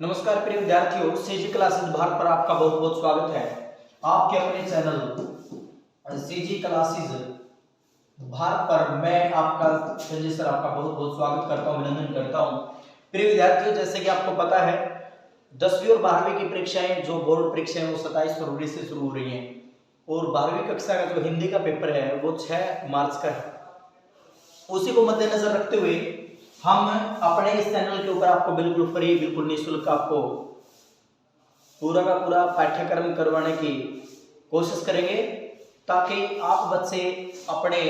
नमस्कार प्रिय विद्यार्थियों, सीजी क्लासेस भारत पर आपका बहुत बहुत स्वागत है। आपके अपने चैनल सीजी क्लासेस भारत पर मैं आपका संजय सर आपका बहुत बहुत स्वागत करता हूं, अभिनंदन करता हूं। प्रिय विद्यार्थियों, जैसे कि आपको पता है 10वीं और 12वीं की परीक्षाएं जो बोर्ड परीक्षाएं वो 27 फरवरी से शुरू हो रही हैं और 12वीं कक्षा का जो हिंदी का पेपर है वो 6 मार्च का है। उसी को मद्देनजर रखते हुए हम अपने इस चैनल के ऊपर आपको बिल्कुल फ्री, बिल्कुल निःशुल्क आपको पूरा का पूरा पाठ्यक्रम करवाने की कोशिश करेंगे ताकि आप बच्चे अपने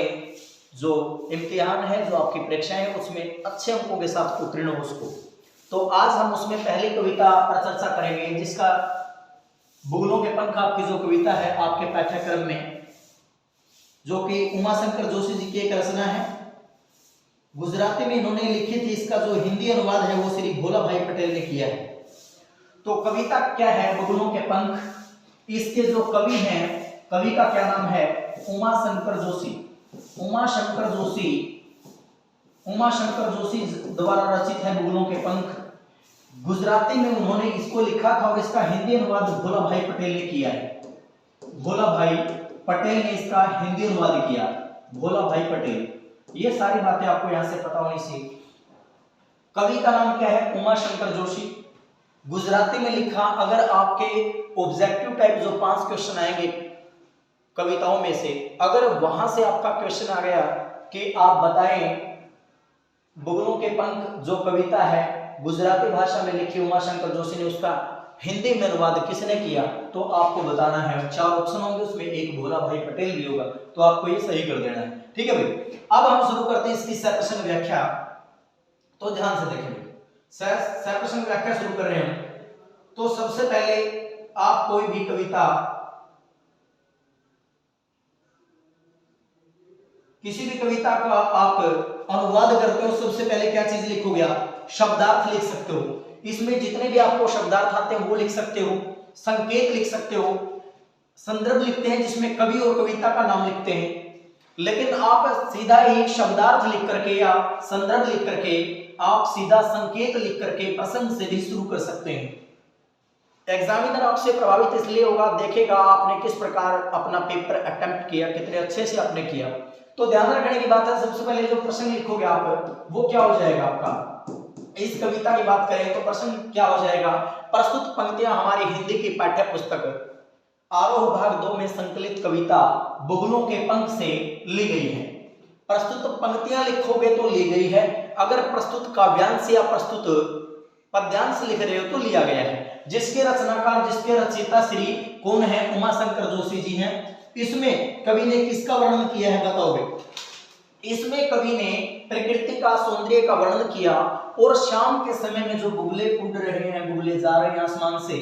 जो इम्तिहान है, जो आपकी परीक्षाएं है, उसमें अच्छे अंकों के साथ उत्तीर्ण हो सको। तो आज हम उसमें पहली कविता पर चर्चा करेंगे, जिसका बुगलों के पंख आपकी जो कविता है आपके पाठ्यक्रम में, जो कि उमाशंकर जोशी जी की एक रचना है, गुजराती में इन्होंने लिखी थी। इसका जो हिंदी अनुवाद है वो श्री भोला भाई पटेल ने किया है। तो कविता क्या है? बुगलों के पंख। इसके जो कवि हैं, कवि का क्या नाम है? उमाशंकर जोशी। उमाशंकर जोशी द्वारा रचित है बुगलों के पंख। गुजराती में उन्होंने इसको लिखा था और इसका हिंदी अनुवाद भोला भाई पटेल ने किया है। भोला भाई पटेल ने इसका हिंदी अनुवाद किया। भोला भाई पटेल। ये सारी बातें आपको यहां से पता होनी चाहिए। कवि का नाम क्या है? उमाशंकर जोशी। गुजराती में लिखा। अगर आपके ऑब्जेक्टिव टाइप जो 5 क्वेश्चन आएंगे कविताओं में से, अगर वहां से आपका क्वेश्चन आ गया कि आप बताएं बुगलों के पंख जो कविता है गुजराती भाषा में लिखी उमाशंकर जोशी ने, उसका हिंदी में अनुवाद किसने किया, तो आपको बताना है। 4 ऑप्शन होंगे, उसमें एक भोला भाई पटेल भी होगा, तो आपको ये सही कर देना है। ठीक है भाई। अब हम शुरू करते हैं इसकी सह व्याख्या। तो ध्यान से देखेंगे, सह व्याख्या शुरू कर रहे हैं हम। तो सबसे पहले आप कोई भी कविता, किसी भी कविता का आप अनुवाद करते हो, सबसे पहले क्या चीज लिखोगे? आप शब्दार्थ लिख सकते हो। इसमें जितने भी आपको शब्दार्थ आते हैं वो लिख सकते हो, संकेत लिख सकते हो, संदर्भ लिखते हैं जिसमें कवि और कविता का नाम लिखते हैं। लेकिन आप सीधा ही शब्दार्थ लिख करके या संदर्भ लिख करके आप सीधा संकेत लिख करके प्रसंग से भी शुरू कर सकते हैं। एग्जामिनर आपसे प्रभावित इसलिए होगा, देखेगा आपने किस प्रकार अपना पेपर अटेम्प्ट किया, कितने अच्छे से आपने किया। तो ध्यान रखने की बात है, सबसे पहले जो प्रश्न लिखोगे आप वो क्या हो जाएगा आपका। इस कविता की बात करें तो प्रश्न क्या हो जाएगा? प्रस्तुत पंक्तियां हमारी हिंदी की पाठ्य पुस्तक आरोह भाग 2 में संकलित कविता बुगलों के पंख से ली गई है। प्रस्तुत पंक्तियां लिखोगे तो ली गई है, अगर प्रस्तुत काव्यांश या प्रस्तुत पद्यांश लिख रहे हो तो लिया गया है। जिसके रचनाकार, जिसके रचयिता श्री कौन है? उमाशंकर जोशी जी हैं। इसमें कवि ने किसका वर्णन किया है बताओगे? इसमें कवि ने प्रकृति का, सौंदर्य का वर्णन किया और शाम के समय में जो बुगले उड़ रहे हैं, बुगले जा रहे हैं आसमान से,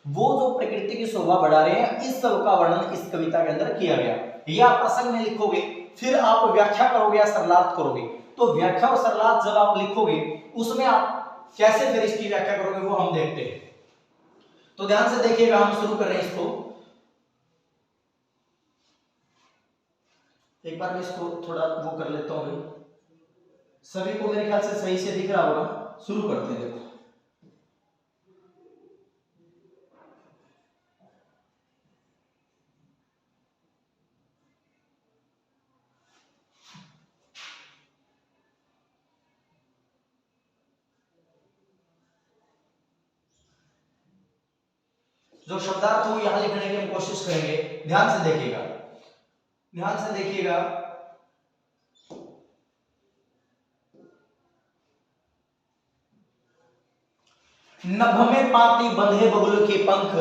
वो जो प्रकृति की शोभा बढ़ा रहे हैं, इस सब का वर्णन इस कविता के अंदर किया गया। या प्रसंग में लिखोगे, फिर आप व्याख्या करोगे या सरलार्थ करोगे। तो व्याख्या और सरलार्थ जब आप लिखोगे उसमें आप कैसे फिर इसकी व्याख्या करोगे वो हम देखते हैं। तो ध्यान से देखिएगा, हम शुरू कर रहे हैं इसको। एक बार मैं इसको थोड़ा वो कर लेता हूं। सभी को मेरे ख्याल से सही से दिख रहा होगा। शुरू करते हैं। देखो, जो शब्दार्थ हो यहां लिखने की हम कोशिश करेंगे। ध्यान से देखिएगा, ध्यान से देखिएगा। नभ में पाती बंधे बगुल के पंख,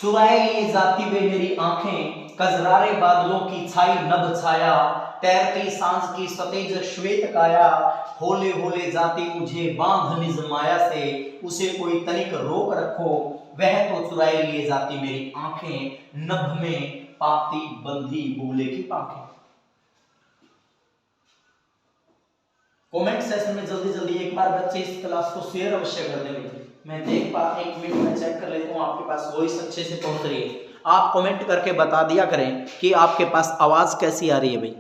चुराए लिए जाती वे मेरी आंखें, कजरारे बादलों की छाई नभ छाया, तैरती सांझ की सतेज श्वेत काया, होले होले जाती मुझे बांध निज माया से, उसे कोई तनिक रोक रखो, वह तो चुराए लिए जाती मेरी आंखें, नभ में पाती बंधी बगुले की पंखें। कमेंट सेशन में जल्दी जल्दी एक बार बच्चे इस क्लास को शेयर अवश्य कर देंगे। मैं देख पा, एक मिनट में चेक कर लेता हूँ आपके पास वॉइस अच्छे से पहुंच रही है। आप कमेंट करके बता दिया करें कि आपके पास आवाज कैसी आ रही है भाई।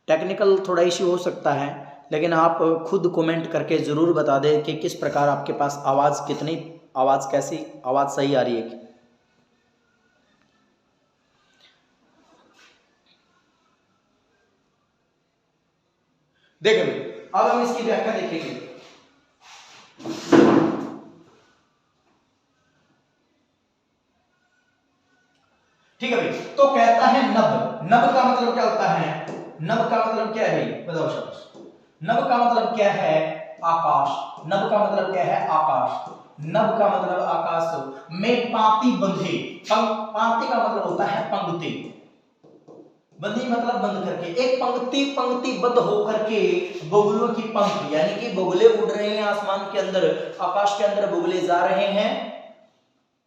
टेक्निकल थोड़ा इश्यू हो सकता है, लेकिन आप खुद कमेंट करके ज़रूर बता दें कि किस प्रकार आपके पास आवाज़ कितनी, आवाज़ कैसी, आवाज़ सही आ रही है। देखो अब हम इसकी व्याख्या देखेंगे। ठीक है भाई, तो कहता है नभ। नभ का मतलब क्या होता है? नभ का मतलब क्या है भाई, बताओ शब्द। नभ का मतलब क्या है? आकाश। नभ का मतलब क्या है? आकाश। नभ का मतलब आकाश में पांति बंधे। पांति का मतलब होता है पंक्ति, बंधी मतलब बंद करके, एक पंक्ति पंक्तिबद्ध होकर के बगुलों की पंख, यानी कि बगुले उड़ रहे हैं आसमान के अंदर, आकाश के अंदर बगुले जा रहे हैं,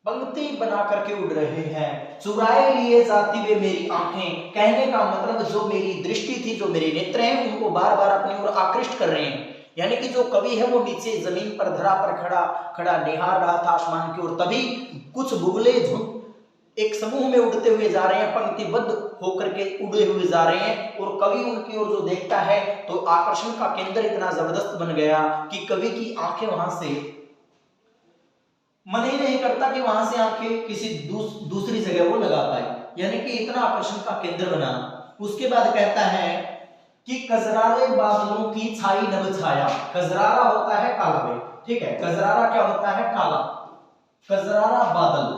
पंक्ति बना करके उड़ रहे हैं। चुराए लिए जाती वे मेरी आंखें, कहने का मतलब जो मेरी दृष्टि थी, जो मेरे नेत्र हैं, उनको बार बार अपनी ओर आकृष्ट कर रहे हैं। यानी कि जो कवि है वो नीचे जमीन पर धरा पर खड़ा खड़ा निहार रहा था आसमान की ओर, तभी कुछ बुगले एक समूह में उड़ते हुए जा रहे हैं, पंक्तिबद्ध होकर के उड़े हुए जा रहे हैं, और कवि उनकी ओर जो देखता है तो आकर्षण का केंद्र इतना जबरदस्त बन गया कि कवि की आंखें वहां से मन ही नहीं करता कि वहां से आंखें किसी दूसरी जगह वो लगा पाए, यानी कि इतना आकर्षण का केंद्र बना। उसके बाद कहता है कि कजरारे बादलों की छाई नभ छाया। कजरारा होता है काला भाई, ठीक है, कजरारा क्या होता है? काला। कजरारा बादल,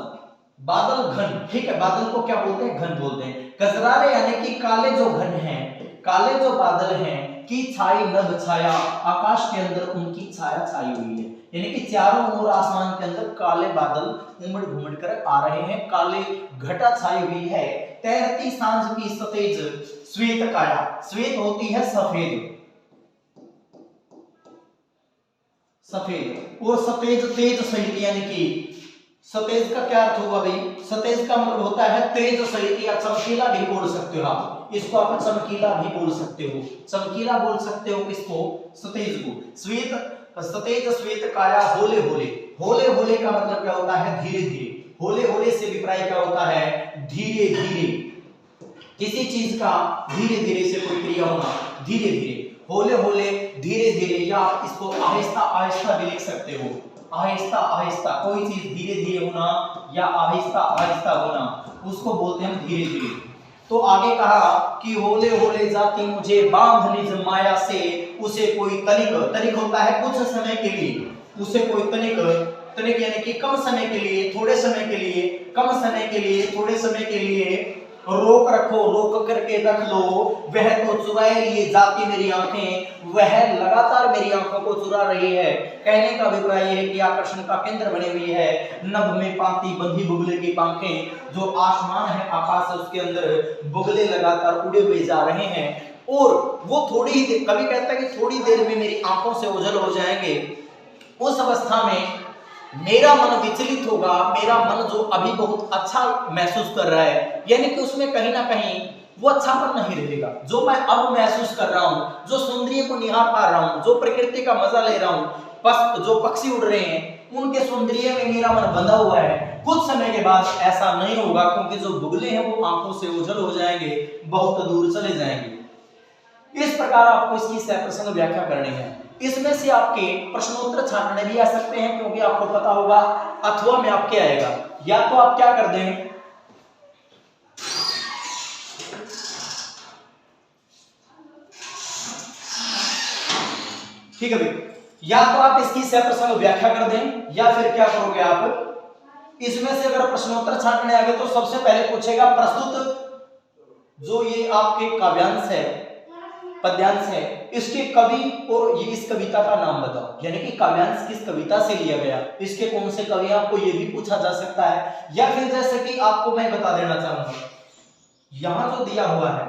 बादल घन, ठीक है, बादल को क्या बोलते हैं? घन बोलते हैं। कजरारे यानी कि काले जो घन हैं, काले जो बादल हैं, की छाई नभ छाया, आकाश के अंदर उनकी छाया छाई हुई है, यानी कि चारों ओर आसमान के अंदर काले बादल उमड़ घुमड़ कर आ रहे हैं, काले घटा छाई हुई है। तैरती सांझ की सतेज श्वेत काया, श्वेत होती है सफेद, सफेद, और सतेज तेज सहित, यानी कि सतेज का क्या अर्थ हुआ भाई? सतेज का मतलब होता है तेज सहित, या चमकीला भी बोल सकते हो आप इसको, आप चमकीला भी बोल सकते हो, चमकीला बोल सकते हो इसको, सतेज को। श्वेत, सतेज श्वेत काया होले होले। होले होले का मतलब क्या होता है? धीरे धीरे। होले होले से विपर्य क्या होता है? धीरे धीरे। किसी चीज का धीरे धीरे से कोई क्रिया होना, धीरे धीरे, होले होले, धीरे धीरे, या इसको आहिस्ता आहिस्ता भी लिख सकते हो, आहिस्ता आहिस्ता, कोई चीज धीरे धीरे होना या आहिस्ता आहिस्ता होना, उसको बोलते हैं धीरे धीरे। तो आगे कहा कि होले होले जाती मुझे बांध निज माया से, उसे कोई तनिक, तनिक होता है कुछ समय के लिए, उसे कोई तनिक, तनिक यानी कि कम समय के लिए, थोड़े समय के लिए, कम समय के लिए, थोड़े समय के लिए रोक रखो, रोक करके रख लो। वह तो चुराए लिए जाती मेरी आंखें, वह लगातार मेरी आंखों को चुरा रही है। कहने का अभिप्राय है कि आकर्षण का केंद्र बनी हुई है। नभ में पाती बंधी बुगले की पंखें, जो आसमान है, आकाश है, उसके अंदर बुगले लगातार उड़े हुए जा रहे हैं, और वो थोड़ी ही देर, कभी कहता है कि थोड़ी देर में मेरी आंखों से ओझल हो जाएंगे। उस अवस्था में मेरा मन विचलित होगा, मेरा मन जो अभी बहुत अच्छा महसूस कर रहा है, यानी कि उसमें कहीं ना कहीं वो अच्छापन नहीं रहेगा। जो मैं अब महसूस कर रहा हूँ, जो सौंदर्य को निहार पा रहा हूँ, जो प्रकृति का मजा ले रहा हूँ, जो पक्षी उड़ रहे हैं, उनके सौंदर्य में मेरा मन बंधा हुआ है। कुछ समय के बाद ऐसा नहीं होगा, क्योंकि जो बुगले हैं वो आंखों से ओझल हो जाएंगे, बहुत दूर चले जाएंगे। इस प्रकार आपको इसकी सप्रसंग व्याख्या करनी है। इसमें से आपके प्रश्नोत्तर छानने भी आ सकते हैं, क्योंकि आपको पता होगा अथवा में आपके आएगा, या तो आप क्या कर दें, ठीक है भाई, या तो आप इसकी सप्रसंग व्याख्या कर दें, या फिर क्या करोगे आप, इसमें से अगर प्रश्नोत्तर छानने आ गए तो सबसे पहले पूछेगा प्रस्तुत जो ये आपके काव्यांश है, पद्यांश है, इसके कवि और ये इस कविता का नाम बताओ, यानी कि काव्यांश किस कविता से लिया गया, इसके कौन से कवि, आपको ये भी पूछा जा सकता है। या फिर जैसे कि आपको मैं बता देना चाहूंगा, यहां जो दिया हुआ है,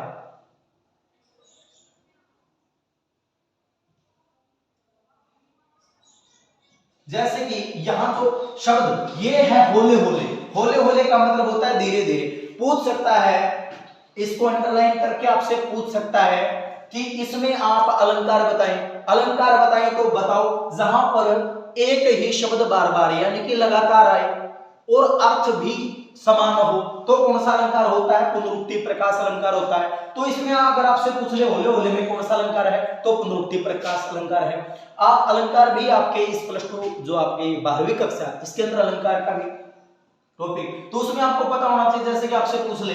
जैसे कि यहां जो शब्द ये है होले होले, होले होले का मतलब होता है धीरे धीरे। पूछ सकता है, इसको अंडरलाइन करके आपसे पूछ सकता है कि इसमें आप अलंकार बताएं, अलंकार बताएं तो बताओ जहां पर एक ही शब्द बार बार यानी कि लगातार आए और अर्थ भी समान हो तो कौन सा अलंकार होता है? पुनरुक्ति प्रकाश अलंकार होता है। तो इसमें अगर आपसे पूछ ले होले होले में कौन सा अलंकार है, तो पुनरुक्ति प्रकाश अलंकार है। आप अलंकार भी आपके इस +2 जो आपके 12वीं कक्षा इसके अंदर अलंकार का भी टॉपिक, तो उसमें आपको पता होना चाहिए, जैसे कि आपसे पूछ ले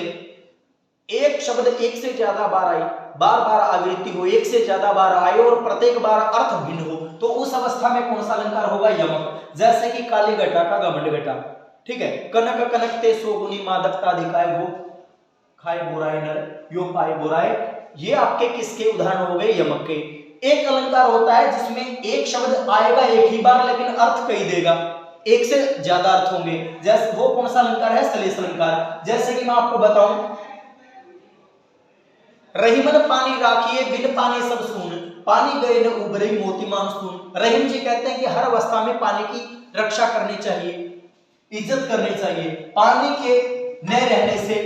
एक शब्द एक से ज्यादा बार आए, बार बार आवृत्ति हो, एक से ज्यादा बार आए और प्रत्येक बार अर्थ भिन्न हो, तो उस अवस्था में कौन सा अलंकार होगा? यमक। जैसे कि काली घटा का घमंड घटा, ठीक है, कनक कनकते सोगुनी मादकता अधिकाय हो, खाए बुराई नर यो पाए बुराई, ये आपके किसके उदाहरण हो गए? यमक के। एक अलंकार होता है जिसमें एक शब्द आएगा एक ही बार लेकिन अर्थ कई देगा, एक से ज्यादा अर्थ होंगे, जैसे वो कौन सा अलंकार है? श्लेष अलंकार। जैसे कि मैं आपको बताऊं, रहीमन पानी राखिए बिन पानी सब सून, पानी गए न उबरे मोती मानसून। रहीम जी कहते हैं कि हर अवस्था में पानी की रक्षा करनी चाहिए, इज्जत करनी चाहिए। पानी के न रहने से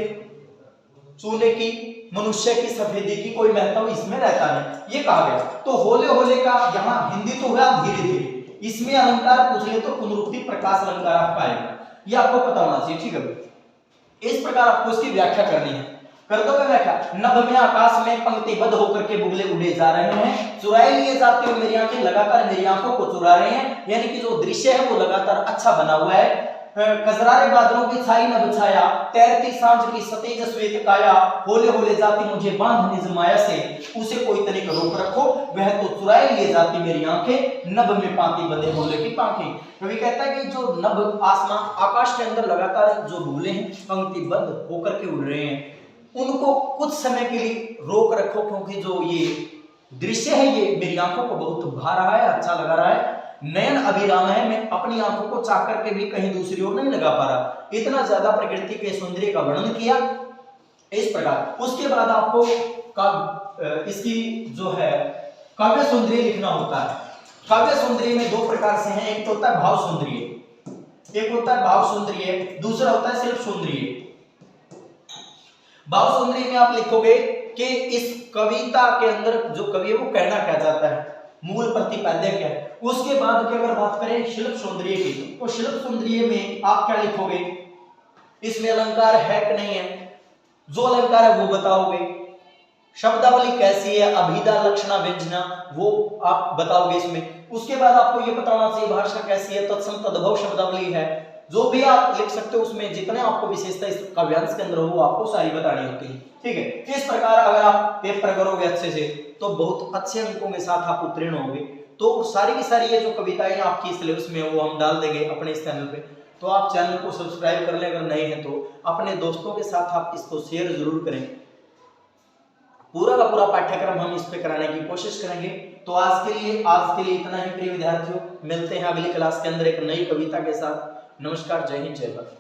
चूने की, मनुष्य की सफेदी की कोई महत्व इसमें रहता नहीं, ये कहा गया। तो होले होले का यहाँ हिंदी तो हुआ धीरे धीरे, इसमें अलंकार पूछ ले तो पुनरुक्ति प्रकाश अलंकार आपका आएगा, ये आपको पता होना चाहिए, ठीक है। इस प्रकार आपको इसकी व्याख्या करनी है। कर दो व्याख्या। नभ में आकाश में पंक्तिबद्ध होकर के बुगले उड़े जा रहे हैं, चुराए लिए जाते हुए मेरी आंखें लगातार मेरी आंखों को चुरा रहे हैं, यानी कि जो दृश्य है वो लगातार अच्छा बना हुआ है। कजरारे बादलों की छाई न बिछाया, तैरती सांझ की सतेज श्वेत काया, होले होले जाती मुझे बांध निज माया से, उसे कोई तनिक रोक रखो, वह तो चुराए लिए जाती मेरी आंखें, नभ में पाती बंधे होले की पांखें। कवि कहता है कि जो नभ आसमान आकाश के अंदर लगातार जो बुगले हैं पंक्तिबद्ध होकर के उड़ रहे हैं, उनको कुछ समय के लिए रोक रखो, क्योंकि जो ये दृश्य है ये मेरी आंखों को बहुत भा रहा है, अच्छा लगा रहा है, नयन अभिराम है, मैं अपनी आंखों को चाह करके भी कहीं दूसरी ओर नहीं लगा पा रहा। इतना ज्यादा प्रकृति के सौंदर्य का वर्णन किया इस प्रकार। उसके बाद आपको इसकी जो है काव्य सौंदर्य लिखना होता है। काव्य सौंदर्य में दो प्रकार से हैं, एक तो होता है भाव सौंदर्य, एक होता है भाव सौंदर्य, दूसरा होता है शिल्प सौंदर्य। भाव सौंदर्य में आप लिखोगे कि इस कविता के अंदर जो कवि है वो कहना क्या चाहता है, मूल प्रतिपाद्य क्या है। उसके बाद की अगर बात करें शिल्प सौंदर्य की, तो शिल्प सौंदर्य में आप क्या लिखोगे, इसमें अलंकार है कि नहीं है, जो अलंकार है वो बताओगे, शब्दावली कैसी है, अभिधा लक्षणा व्यंजना वो आप बताओगे इसमें। उसके बाद आपको ये बताना चाहिए भाषा कैसी है, तत्सम तद्भव शब्दावली है, जो भी आप लिख सकते हो उसमें जितने आपको विशेषता इस काव्यांश के अंदर हो वो आपको सारी बतानी होती है, ठीक है। इस प्रकार अगर आप पेपर करोगे अच्छे से तो बहुत अच्छे अंकों के साथ आप उत्तीर्ण होंगे। तो सारी की सारी ये जो कविताएं आपकी सिलेबस में वो हम डाल देंगे अपने इस चैनल पे, तो आप चैनल को सब्सक्राइब कर लें, अगर नए हैं तो अपने दोस्तों के साथ आप इसको शेयर जरूर करें। पूरा का पूरा पाठ्यक्रम हम इस पे कराने की कोशिश करेंगे। तो आज के लिए इतना ही प्रिय विद्यार्थियों, मिलते हैं अगली क्लास के अंदर एक नई कविता के साथ। नमस्कार, जय हिंद, जय भारत।